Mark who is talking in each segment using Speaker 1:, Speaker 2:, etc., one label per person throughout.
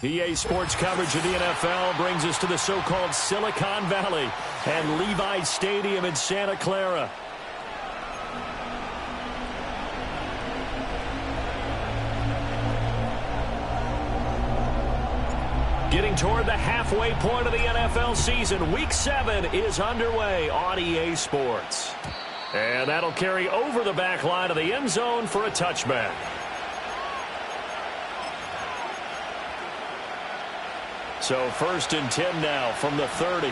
Speaker 1: EA Sports coverage of the NFL brings us to the so-called Silicon Valley and Levi's Stadium in Santa Clara. Getting toward the halfway point of the NFL season, Week 7 is underway on EA Sports. And that'll carry over the back line of the end zone for a touchback. So 1st and 10 now from the 30.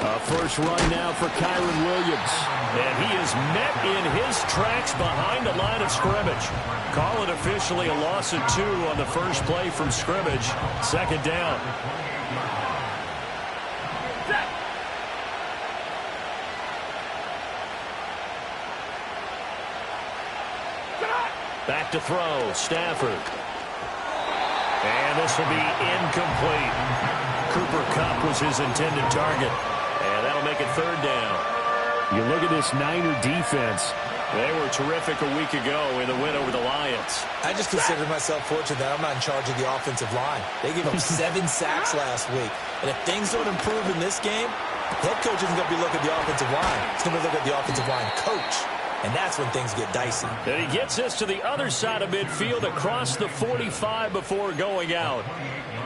Speaker 1: A first run now for Kyron Williams. And he is met in his tracks behind the line of scrimmage. Call it officially a loss of 2 on the first play from scrimmage. 2nd down. Back to throw, Stafford. And this will be incomplete. Cooper Kupp was his intended target. And that'll make it 3rd down. You look at this Niner defense. They were terrific a week ago in the win over the Lions.
Speaker 2: I just consider myself fortunate that I'm not in charge of the offensive line. They gave up 7 sacks last week. And if things don't improve in this game, the head coach isn't going to be looking at the offensive line. He's going to look at the offensive line coach. And that's when things get dicey.
Speaker 1: And he gets this to the other side of midfield across the 45 before going out.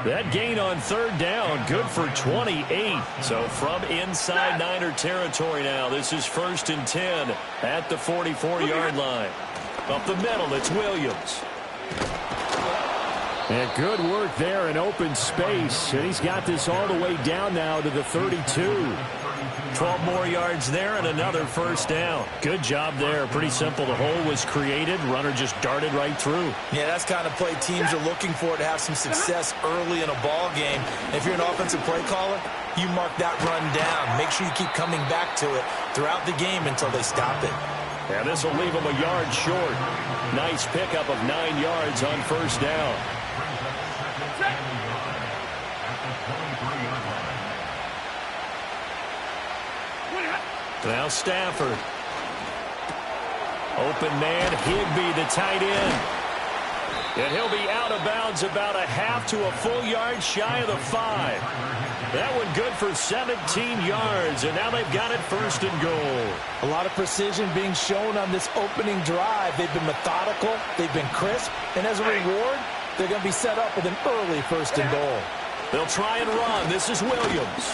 Speaker 1: That gain on 3rd down, good for 28. So from inside Niner territory now, this is 1st and 10 at the 44-yard line. Up the middle, it's Williams. And good work there in open space. And he's got this all the way down now to the 32. 12 more yards there and another 1st down. Good job there. Pretty simple. The hole was created. Runner just darted right through.
Speaker 2: Yeah, that's kind of play teams are looking for to have some success early in a ball game. If you're an offensive play caller, you mark that run down. Make sure you keep coming back to it throughout the game until they stop it.
Speaker 1: Yeah, this will leave them a yard short. Nice pickup of 9 yards on 1st down. Now Stafford. Open man, Higbee, the tight end. And he'll be out of bounds about a half to a full yard shy of the 5. That one good for 17 yards, and now they've got it 1st and goal.
Speaker 2: A lot of precision being shown on this opening drive. They've been methodical, they've been crisp, and as a reward, they're going to be set up with an early 1st and goal.
Speaker 1: They'll try and run. This is Williams.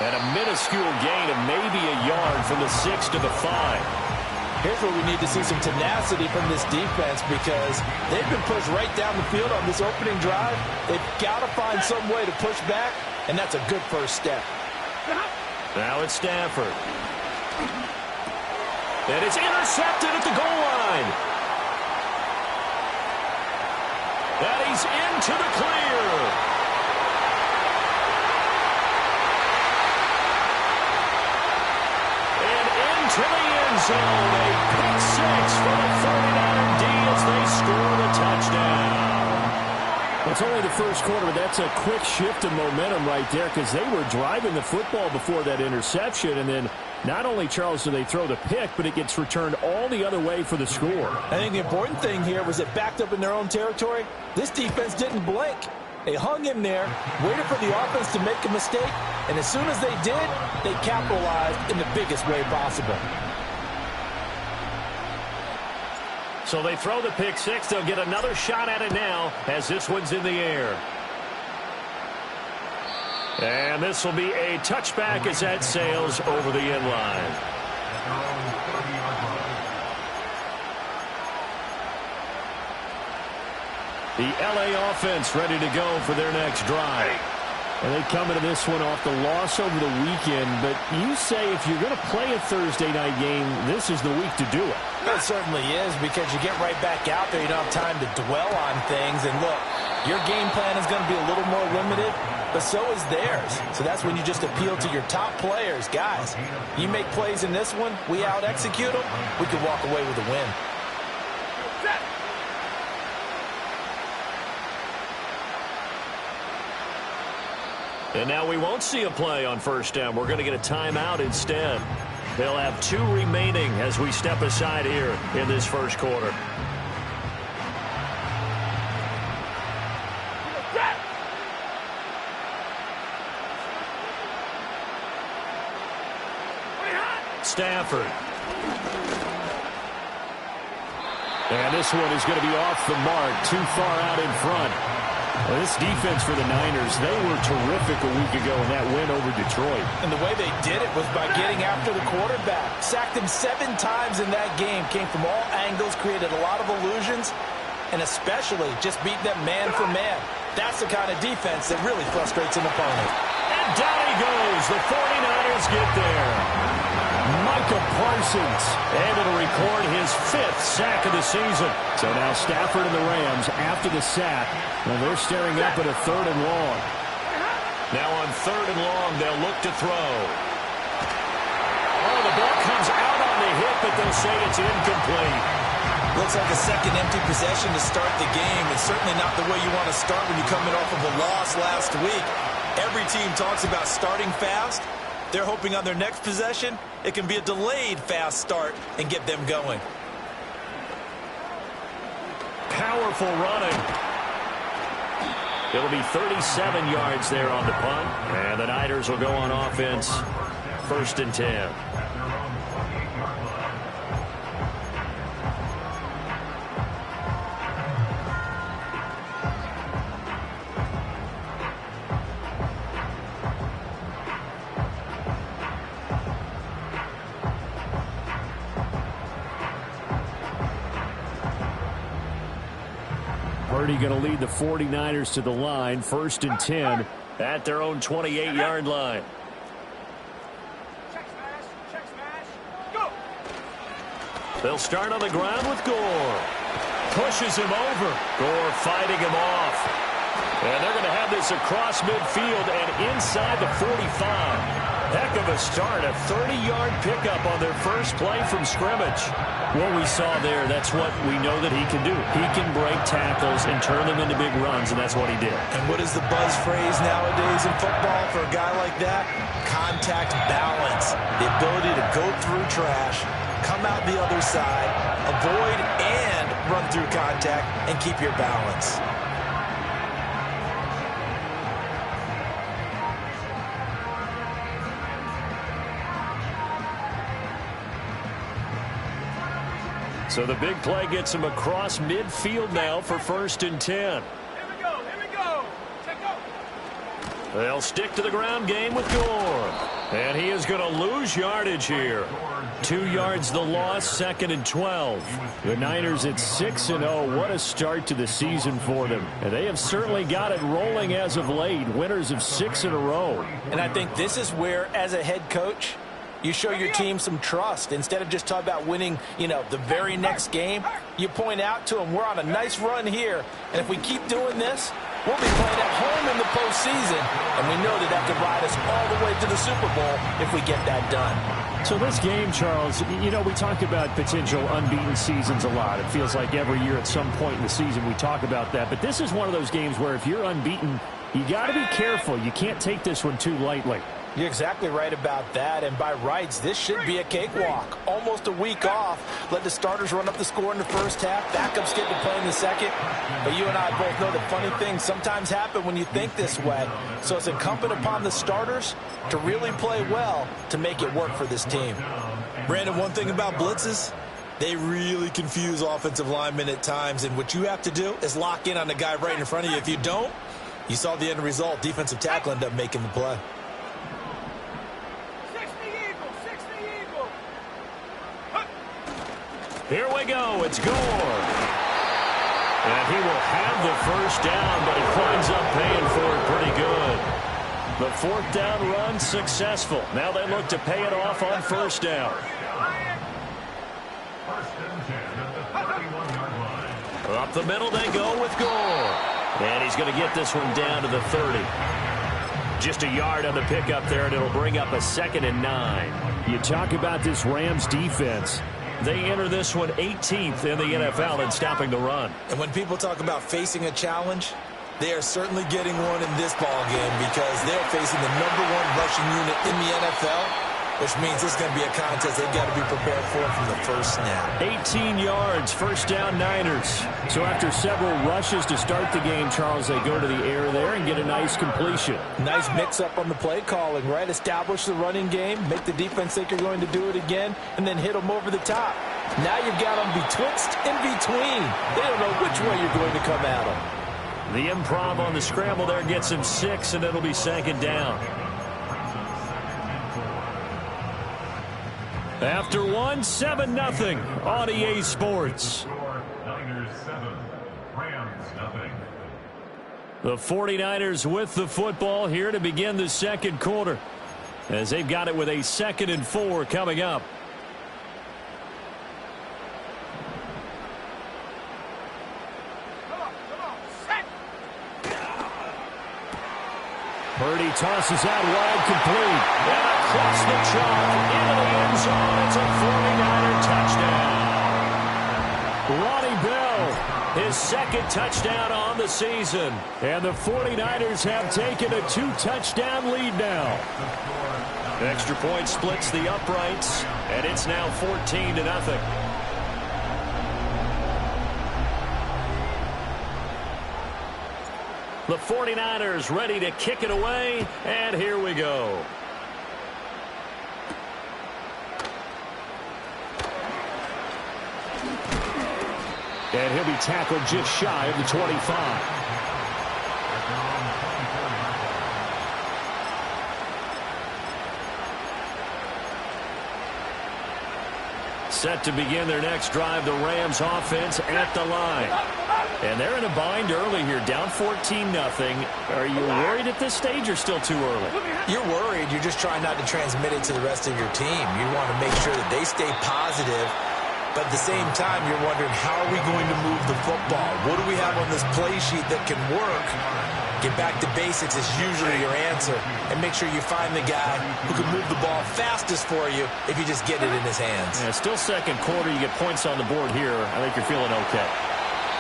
Speaker 1: And a minuscule gain of maybe a yard from the 6 to the 5.
Speaker 2: Here's where we need to see some tenacity from this defense because they've been pushed right down the field on this opening drive. They've got to find some way to push back, and that's a good first step.
Speaker 1: Now it's Stafford. And it's intercepted at the goal line. And he's into the clear. To the end zone, a pick 6 for the 49er D as they score the touchdown. It's only the first quarter, but that's a quick shift in momentum right there because they were driving the football before that interception, and then not only, Charles, do they throw the pick, but it gets returned all the other way for the score.
Speaker 2: I think the important thing here was it backed up in their own territory. This defense didn't blink. They hung in there, waited for the offense to make a mistake, and as soon as they did, they capitalized in the biggest way possible.
Speaker 1: So they throw the pick 6. They'll get another shot at it now as this one's in the air. And this will be a touchback as that sails over the end line. The LA offense ready to go for their next drive. And they come into this one off the loss over the weekend. But you say if you're going to play a Thursday night game, this is the week to do it.
Speaker 2: It certainly is, because you get right back out there. You don't have time to dwell on things. And look, your game plan is going to be a little more limited, but so is theirs. So that's when you just appeal to your top players. Guys, you make plays in this one, we out-execute them, we could walk away with a win.
Speaker 1: And now we won't see a play on first down. We're going to get a timeout instead. They'll have 2 remaining as we step aside here in this first quarter. Stafford. And this one is going to be off the mark, too far out in front. Well, this defense for the Niners, they were terrific a week ago in that win over Detroit.
Speaker 2: And the way they did it was by getting after the quarterback. Sacked him 7 times in that game. Came from all angles, created a lot of illusions, and especially just beat them man for man. That's the kind of defense that really frustrates an opponent.
Speaker 1: And down he goes. The 49ers get there. Micah Parsons able to record his 5th sack of the season. So now Stafford and the Rams after the sack. And they're staring up at a 3rd and long. Now on 3rd and long, they'll look to throw. Oh, the ball comes out on the hit, but they'll say it's incomplete.
Speaker 2: Looks like a second empty possession to start the game. It's certainly not the way you want to start when you're coming off of a loss last week. Every team talks about starting fast. They're hoping on their next possession, it can be a delayed fast start and get them going.
Speaker 1: Powerful running. It'll be 37 yards there on the punt. And the Niners will go on offense. 1st and 10. Purdy going to lead the 49ers to the line. 1st and 10 at their own 28-yard line.
Speaker 3: Check smash. Go.
Speaker 1: They'll start on the ground with Gore. Pushes him over. Gore fighting him off. And they're going to have this across midfield and inside the 45. Heck of a start. A 30-yard pickup on their first play from scrimmage. What we saw there, that's what we know that he can do. He can break tackles and turn them into big runs, and that's what he did.
Speaker 2: And what is the buzz phrase nowadays in football for a guy like that? Contact balance. The ability to go through trash, come out the other side, avoid and run through contact, and keep your balance.
Speaker 1: So the big play gets him across midfield now for 1st and 10.
Speaker 3: Here we go. Check go.
Speaker 1: They'll stick to the ground game with Gore. And he is going to lose yardage here. 2 yards the loss, 2nd and 12. The Niners at 6-0. What a start to the season for them. And they have certainly got it rolling as of late. Winners of 6 in a row.
Speaker 2: And I think this is where, as a head coach, you show your team some trust. Instead of just talking about winning, the very next game, you point out to them, we're on a nice run here. And if we keep doing this, we'll be playing at home in the postseason. And we know that could ride us all the way to the Super Bowl if we get that done.
Speaker 1: So this game, Charles, we talk about potential unbeaten seasons a lot. It feels like every year at some point in the season we talk about that. But this is one of those games where if you're unbeaten, you got to be careful. You can't take this one too lightly.
Speaker 2: You're exactly right about that, and by rights, this should be a cakewalk. Almost a week off. Let the starters run up the score in the first half. Backups get to play in the second. But you and I both know that funny things sometimes happen when you think this way. So it's incumbent upon the starters to really play well to make it work for this team. Brandon, one thing about blitzes, they really confuse offensive linemen at times, and what you have to do is lock in on the guy right in front of you. If you don't, you saw the end result. Defensive tackle ended up making the play.
Speaker 1: Here we go. It's Gore. And he will have the first down, but he winds up paying for it pretty good. The fourth down run successful. Now they look to pay it off on first down. Up the middle they go with Gore. And he's going to get this one down to the 30. Just a yard on the pickup there, and it'll bring up a 2nd and 9.
Speaker 4: You talk about this Rams defense.
Speaker 1: They enter this one 18th in the NFL in stopping the run.
Speaker 2: And when people talk about facing a challenge, they are certainly getting one in this ball game because they're facing the #1 rushing unit in the NFL, which means this is going to be a contest they've got to be prepared for from the first snap.
Speaker 1: 18 yards, first down Niners.
Speaker 4: So after several rushes to start the game, Charles, they go to the air there and get a nice completion.
Speaker 5: Nice mix-up on the play calling, right? Establish the running game, make the defense think you're going to do it again, and then hit them over the top. Now you've got them betwixt in between. They don't know which way you're going to come at them.
Speaker 1: The improv on the scramble there gets him 6, and it'll be 2nd down. After 1, 7-0 on EA Sports.
Speaker 6: Niners 7, Rams 0.
Speaker 1: The 49ers with the football here to begin the second quarter, as they've got it with a 2nd and 4 coming up.
Speaker 4: Purdy tosses out wide, complete.
Speaker 1: And across the chalk into the end zone. It's a 49er touchdown. Ronnie Bell, his 2nd touchdown on the season.
Speaker 4: And the 49ers have taken a 2-touchdown lead now.
Speaker 1: Extra point splits the uprights, and it's now 14-0. The 49ers ready to kick it away, and here we go.
Speaker 4: And he'll be tackled just shy of the 25.
Speaker 1: Set to begin their next drive, the Rams offense at the line. And they're in a bind early here, down 14-0. Are you worried at this stage or still too early?
Speaker 2: You're worried. You're just trying not to transmit it to the rest of your team. You want to make sure that they stay positive. But at the same time, you're wondering, how are we going to move the football? What do we have on this play sheet that can work? Get back to basics is usually your answer. And make sure you find the guy who can move the ball fastest for you if you just get it in his hands.
Speaker 1: Yeah, still second quarter. You get points on the board here. I think you're feeling okay.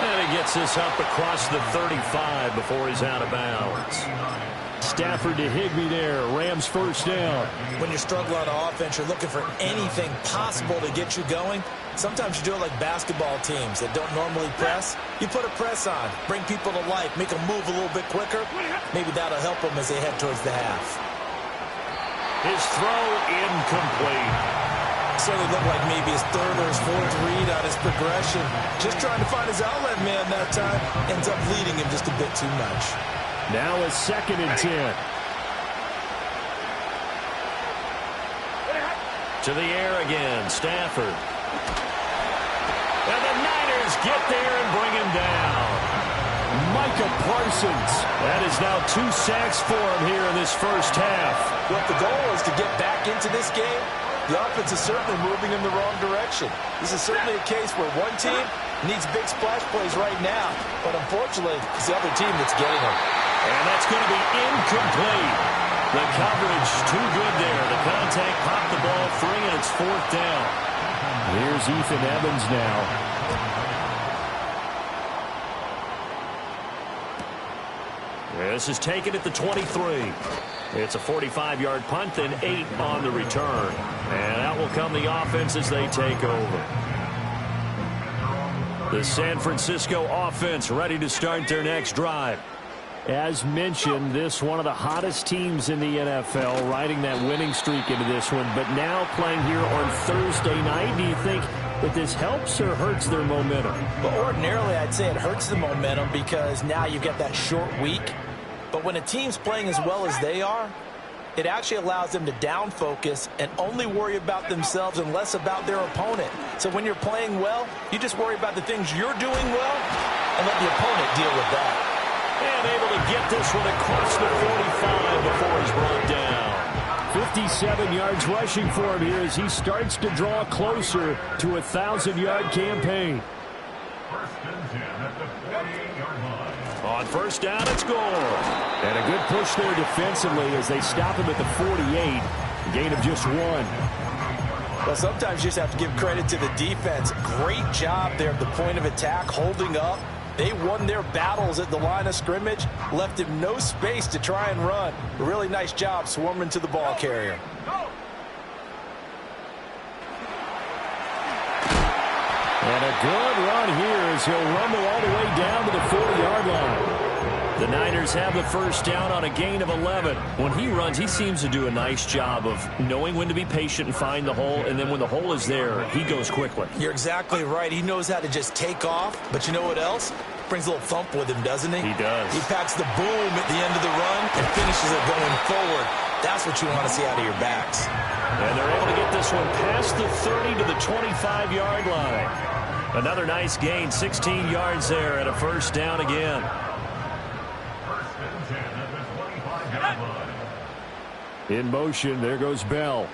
Speaker 1: And he gets this up across the 35 before he's out of bounds.
Speaker 4: Stafford to Higbee there. Rams first down.
Speaker 2: When you're struggling on offense, you're looking for anything possible to get you going. Sometimes you do it like basketball teams that don't normally press. You put a press on, bring people to life, make them move a little bit quicker. Maybe that'll help them as they head towards the half.
Speaker 1: His throw incomplete.
Speaker 2: Certainly looked like maybe his 3rd or his 4th read on his progression. Just trying to find his outlet man that time. Ends up leading him just a bit too much.
Speaker 4: Now a 2nd and 10.
Speaker 1: To the air again, Stafford. And the Niners get there and bring him down.
Speaker 4: Micah Parsons.
Speaker 1: That is now 2 sacks for him here in this first half.
Speaker 5: What the goal is to get back into this game, the offense is certainly moving in the wrong direction. This is certainly a case where one team needs big splash plays right now, but unfortunately, it's the other team that's getting them.
Speaker 1: And that's going to be incomplete. The coverage too good there. The contact popped the ball free, and it's 4th down.
Speaker 4: Here's Ethan Evans now.
Speaker 1: This is taken at the 23. It's a 45-yard punt, then 8 on the return. And out will come the offense as they take over. The San Francisco offense ready to start their next drive.
Speaker 4: As mentioned, this one of the hottest teams in the NFL, riding that winning streak into this one, but now playing here on Thursday night. Do you think that this helps or hurts their momentum?
Speaker 5: Well, ordinarily, I'd say it hurts the momentum because now you've got that short week. But when a team's playing as well as they are, it actually allows them to down focus and only worry about themselves and less about their opponent. So when you're playing well, you just worry about the things you're doing well and let the opponent deal with that.
Speaker 1: And able to get this one across the 45 before he's brought down.
Speaker 4: 57 yards rushing for him here as he starts to draw closer to a 1,000-yard campaign.
Speaker 6: First and 10 at the 48-yard line.
Speaker 1: On first down, it's Gore.
Speaker 4: And a good push there defensively as they stop him at the 48. A gain of just 1.
Speaker 5: Well, sometimes you just have to give credit to the defense. Great job there at the point of attack, holding up. They won their battles at the line of scrimmage, left him no space to try and run. A really nice job swarming to the ball carrier.
Speaker 4: And a good run here as he'll rumble all the way down to the 40-yard line.
Speaker 1: The Niners have the first down on a gain of 11. When he runs, he seems to do a nice job of knowing when to be patient and find the hole, and then when the hole is there, he goes quickly.
Speaker 5: You're exactly right. He knows how to just take off, but you know what else? Brings a little thump with him, doesn't he?
Speaker 1: He does.
Speaker 5: He packs the boom at the end of the run and finishes it going forward. That's what you want to see out of your backs.
Speaker 1: And they're able to get this one past the 30 to the 25-yard line. Another nice gain, 16 yards there, and a first down again.
Speaker 6: First and 10 at the 25-yard line.
Speaker 4: In motion, there goes Bell.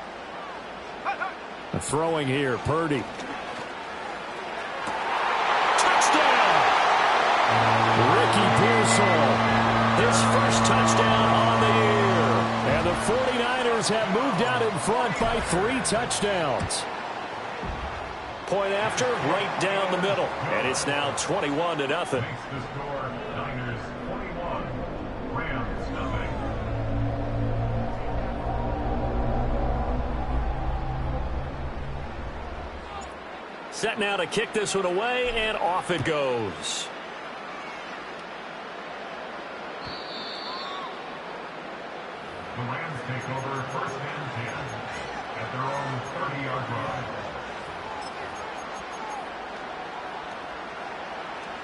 Speaker 4: Throwing here, Purdy.
Speaker 1: Touchdown!
Speaker 4: Ricky Pearsall.
Speaker 1: His first touchdown on the year.
Speaker 4: And the 49ers have moved out in front by 3 touchdowns.
Speaker 1: Point after, right down the middle. And it's now 21-0.
Speaker 6: Makes the score Niners 21, Rams nothing.
Speaker 1: Set now to kick this one away, and off it goes.
Speaker 6: The Rams take over first and 10 at their own 30-yard line.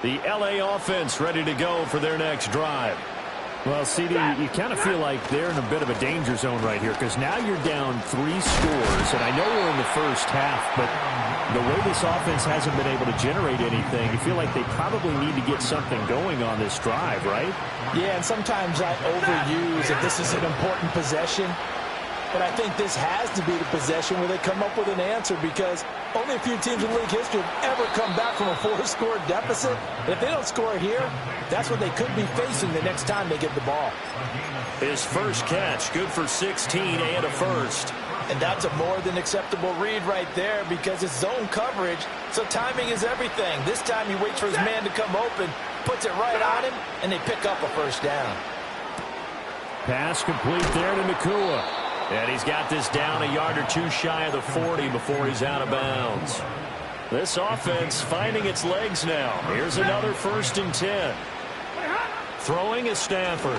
Speaker 1: The L.A. offense ready to go for their next drive.
Speaker 4: Well, CD, you kind of feel like they're in a bit of a danger zone right here because now you're down 3 scores, and I know we're in the first half, but the way this offense hasn't been able to generate anything, you feel like they probably need to get something going on this drive, right?
Speaker 5: Yeah, and sometimes I overuse if this is an important possession. But I think this has to be the possession where they come up with an answer because only a few teams in league history have ever come back from a 4-score deficit. And if they don't score here, that's what they could be facing the next time they get the ball.
Speaker 1: His first catch, good for 16 and a first.
Speaker 5: And that's a more than acceptable read right there because it's zone coverage, so timing is everything. This time he waits for his man to come open, puts it right on him, and they pick up a first down.
Speaker 4: Pass complete there to Nakua.
Speaker 1: And he's got this down a yard or 2 shy of the 40 before he's out of bounds. This offense finding its legs now. Here's another first and 10. Throwing is Stafford.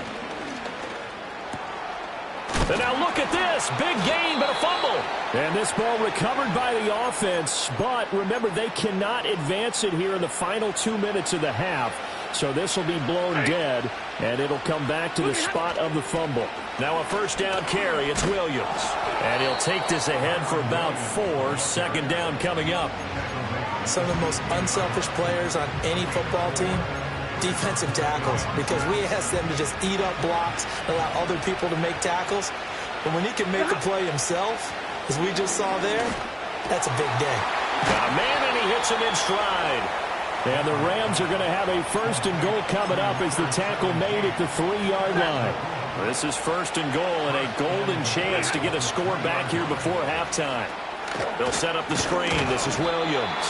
Speaker 1: And now look at this. Big gain, but a fumble.
Speaker 4: And this ball recovered by the offense. But remember, they cannot advance it here in the final 2 minutes of the half. So this will be blown dead, and it'll come back to the spot of the fumble.
Speaker 1: Now a first down carry. It's Williams. And he'll take this ahead for about 4. Second down coming up.
Speaker 5: Some of the most unselfish players on any football team, defensive tackles, because we ask them to just eat up blocks, allow other people to make tackles. But when he can make a play himself, as we just saw there, that's a big day.
Speaker 1: Got a man, and he hits him in stride.
Speaker 4: And the Rams are going to have a first and goal coming up as the tackle made at the 3-yard line.
Speaker 1: This is first and goal and a golden chance to get a score back here before halftime. They'll set up the screen. This is Williams.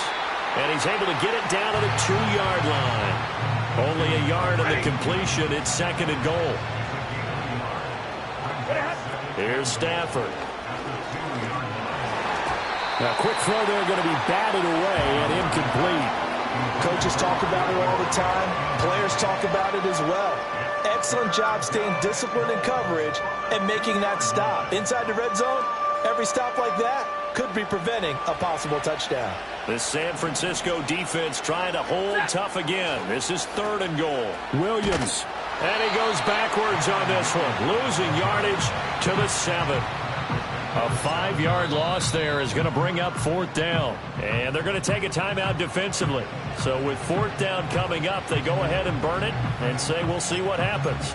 Speaker 1: And he's able to get it down to the 2-yard line. Only a yard on the completion. It's second and goal. Here's Stafford.
Speaker 4: Now, quick throw there going to be batted away and incomplete.
Speaker 5: Coaches talk about it all the time. Players talk about it as well. Excellent job staying disciplined in coverage and making that stop. Inside the red zone, every stop like that could be preventing a possible touchdown.
Speaker 1: The San Francisco defense trying to hold tough again. This is third and goal.
Speaker 4: Williams.
Speaker 1: And he goes backwards on this one, losing yardage to the 7. A 5-yard loss there is going to bring up 4th down. And they're going to take a timeout defensively. So with 4th down coming up, they go ahead and burn it and say we'll see what happens.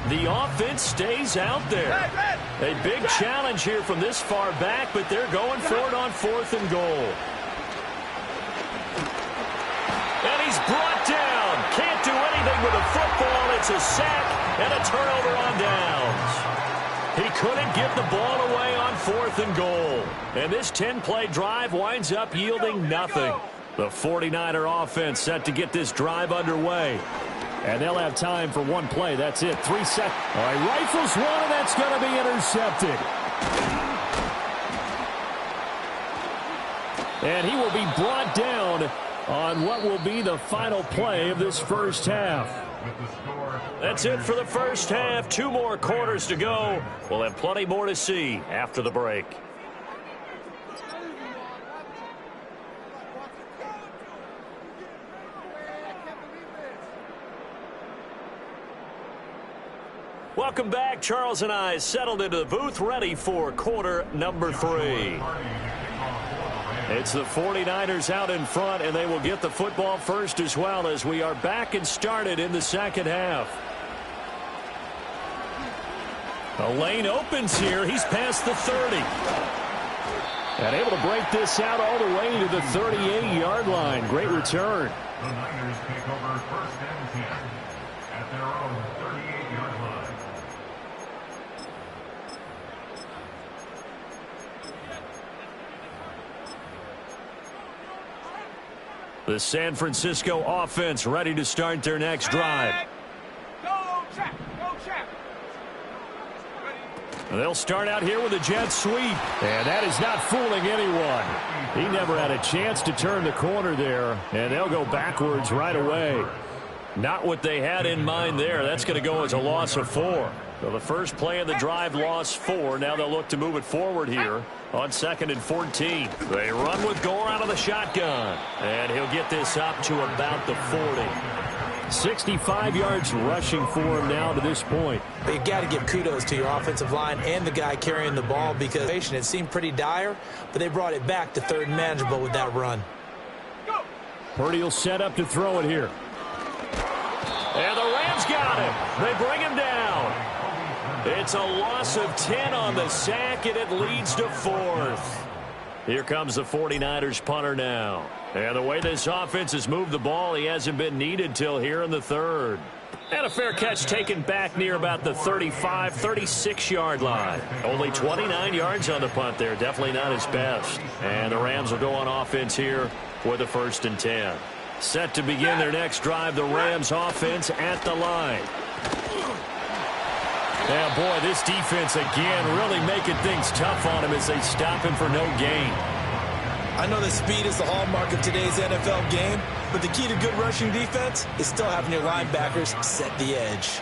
Speaker 1: The offense stays out there. A big challenge here from this far back, but they're going for it on 4th and goal. And he's brought down. Can't do anything with a football. It's a sack and a turnover on downs. He couldn't give the ball away on 4th and goal. And this 10-play drive winds up yielding nothing. The 49er offense set to get this drive underway.
Speaker 4: And they'll have time for one play. That's it. 3 seconds. All right, rifles one, and that's going to be intercepted. And he will be brought down on what will be the final play of this first half.
Speaker 1: That's it for the first half. 2 more quarters to go. We'll have plenty more to see after the break. Welcome back. Charles and I settled into the booth, ready for quarter number 3. It's the 49ers out in front, and they will get the football first as well as we are back and started in the second half. The lane opens here. He's past the 30.
Speaker 4: And able to break this out all the way to the 38-yard line. Great return.
Speaker 6: The Niners take over 1st and 10 at their own 38-yard line.
Speaker 1: The San Francisco offense ready to start their next drive.
Speaker 3: Go, check. Go, check.
Speaker 1: They'll start out here with a jet sweep.
Speaker 4: And that is not fooling anyone. He never had a chance to turn the corner there. And they'll go backwards right away.
Speaker 1: Not what they had in mind there. That's going to go as a loss of 4. So the first play of the drive lost 4. Now they'll look to move it forward here on 2nd and 14. They run with Gore out of the shotgun. And he'll get this up to about the 40.
Speaker 4: 65 yards rushing for him now to this point.
Speaker 5: You got to give kudos to your offensive line and the guy carrying the ball because it seemed pretty dire, but they brought it back to 3rd and manageable with that run.
Speaker 4: Purdy will set up to throw it here.
Speaker 1: And the Rams got him. They bring him down. It's a loss of 10 on the sack, and it leads to 4th. Here comes the 49ers punter now. And the way this offense has moved the ball, he hasn't been needed till here in the 3rd. And a fair catch taken back near about the 35, 36-yard line. Only 29 yards on the punt there. Definitely not his best. And the Rams will go on offense here with a 1st and 10. Set to begin their next drive, the Rams offense at the line. Yeah, boy, this defense again really making things tough on him as they stop him for no gain.
Speaker 5: I know that speed is the hallmark of today's NFL game, but the key to good rushing defense is still having your linebackers set the edge.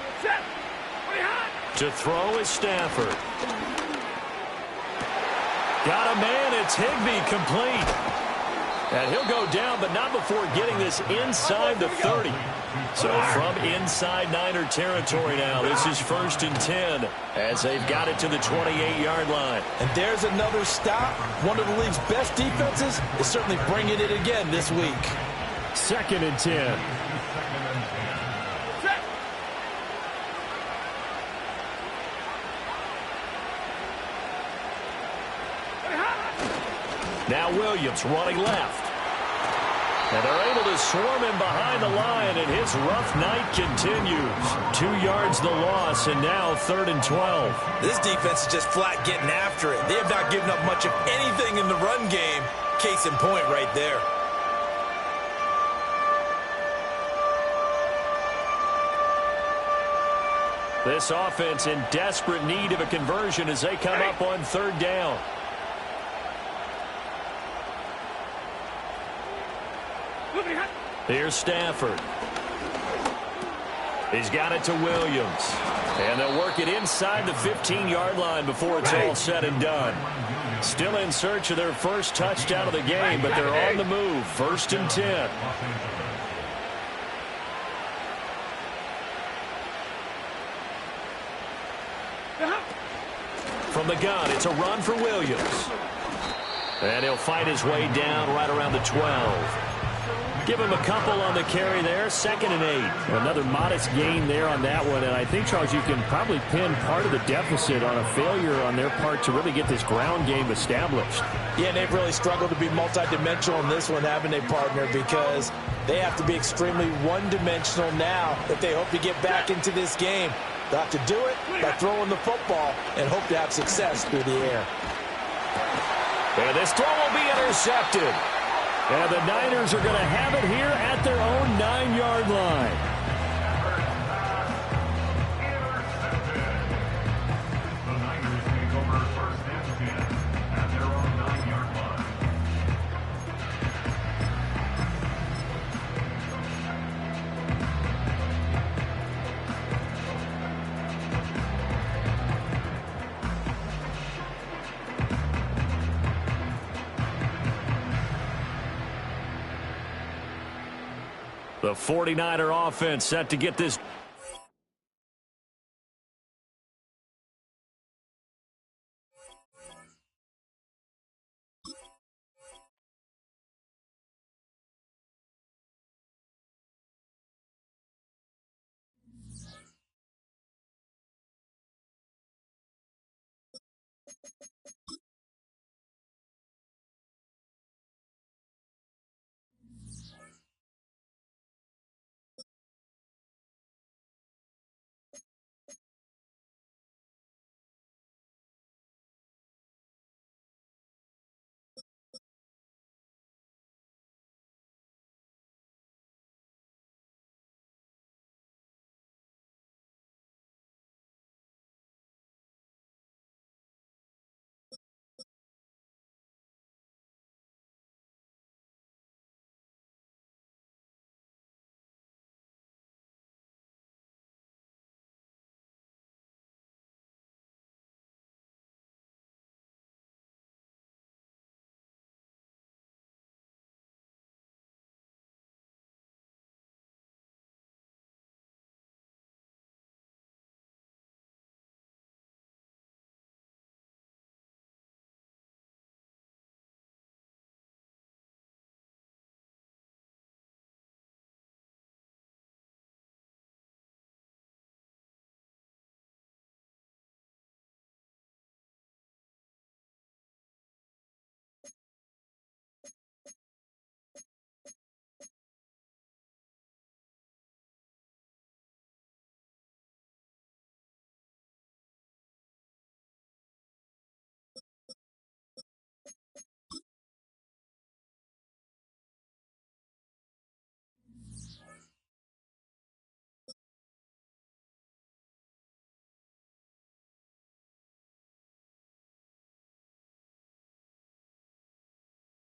Speaker 1: To throw is Stafford. Got a man, it's Higbee, complete. And he'll go down, but not before getting this inside the 30. So from inside Niner territory now, this is 1st and 10 as they've got it to the 28-yard line.
Speaker 5: And there's another stop. One of the league's best defenses is certainly bringing it again this week.
Speaker 4: 2nd and 10.
Speaker 1: Now Williams running left. And they're able to swarm him behind the line, and his rough night continues. 2 yards the loss, and now 3rd and 12.
Speaker 5: This defense is just flat getting after it. They have not given up much of anything in the run game. Case in point right there.
Speaker 1: This offense in desperate need of a conversion as they come up on 3rd down. Here's Stafford. He's got it to Williams. And they'll work it inside the 15-yard line before it's all said and done. Still in search of their first touchdown of the game, but they're on the move. 1st and 10. From the gun, it's a run for Williams. And he'll fight his way down right around the 12. Give him a couple on the carry there, 2nd and 8.
Speaker 4: Another modest gain there on that one, and I think, Charles, you can probably pin part of the deficit on a failure on their part to really get this ground game established.
Speaker 5: Yeah, they've really struggled to be multidimensional in this one, haven't they, partner, because they have to be extremely one-dimensional now if they hope to get back into this game. They'll have to do it by throwing the football and hope to have success through the air.
Speaker 1: And this throw will be intercepted.
Speaker 4: And the Niners are going to have it here at their own 9-yard line.
Speaker 6: The Niners take over 1st and 10 at their own 9-yard line.
Speaker 1: The 49er offense set to get this